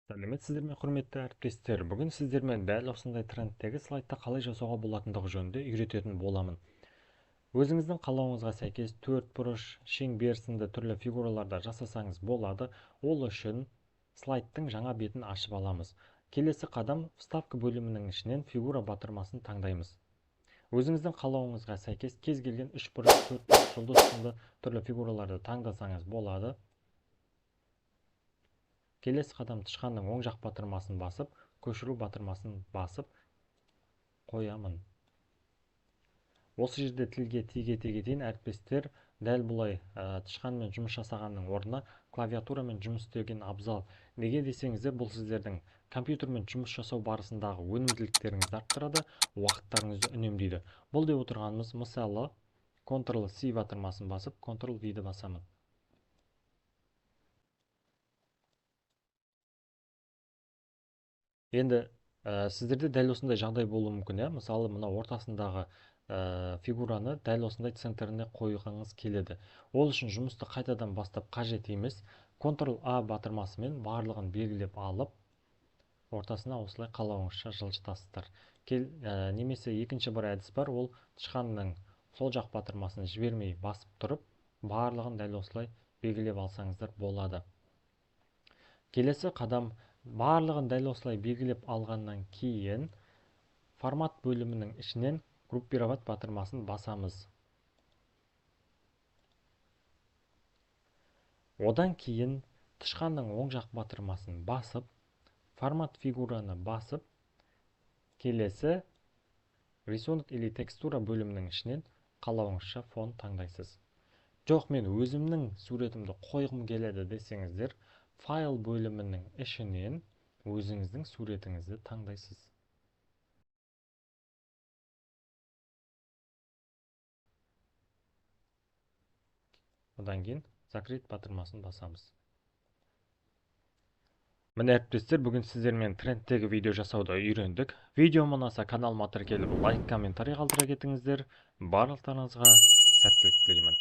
Сәлеметсіздер ме, құрметті әріптестер? Бүгін сіздермен дәл осындай трендтегі слайдта қалай жасауға болатындығы жөнінде үйрететін боламын. Өзіңіздің қалауыңызға сәйкес төрт бұрыш, шеңбер сынды түрлі фигураларда жасасаңыз болады. Ол үшін слайдтың жаңа бетін ашып аламыз. Келесі қадам вставка бөлімінің ішінен фигура батырмасын таңдаймыз. Өзіңіздің қалауыңызға сәйкес кез келген үш бұрыш, төрт бұрыш, жұлдыз сынды түрлі фигураларды таңдасаңыз болады. Келесі қадам тышқанның оң жақ батырмасын басып, көшіру батырмасын басып қоямын. Осы жерде тілге тиге дейін әріптестер дәл бұлай тышқанмен жұмыс жасағанның орнына клавиатурамен жұмыс істеген абзал. Неге десеңіздер, бұл сіздердің компьютермен жұмыс жасау барысындағы өнімділіктеріңізді арттырады, уақыттарыңызды үнемдейді. Бұл деп отырғанымыз, мысалы, Ctrl-C батырмасын басып, Ctrl-V-ді басамын. Енді сіздерде дәл осындай жағдай болуы мүмкін, мысалы мына ортасындағы фигураны дәл осындай центріне қойғыңыз келеді. Ол үшін жұмысты қайтадан бастап қажет емес. Ctrl-A батырмасымен барлығын белгілеп алып, ортасына осылай қалауыңызша жылжытасыздар. Немесе екінші бір әдіс бар, ол тышқанның сол жақ батырмасын жібермей басып тұрып, барлығын дәл осылай белгілеп алсаңыздар болады. Келесі қадам, барлығын дәл осылай белгілеп алғаннан кейін формат бөлімінің ішінен группировать батырмасын басамыз. Одан кейін тышқанның оң жақ батырмасын басып, формат фигураны басып, келесі рисунок или текстура бөлімінің ішінен қалауыңызша фон таңдайсыз. Жоқ, мен өзімнің суретімді қойғым келеді десеңіздер, файл бөлімінің ішінен өзіңіздің суретіңізді таңдайсыз. Одан кейін закрыть батырмасын басамыз. Міне әріптестер, бүгін сіздермен трендтегі видео жасауды үйрендік. Видео ұнаса каналыма тіркеліп лайк, комментарий қалдыра кетіңіздер. Барлықтарыңызға сәттілік тілеймін.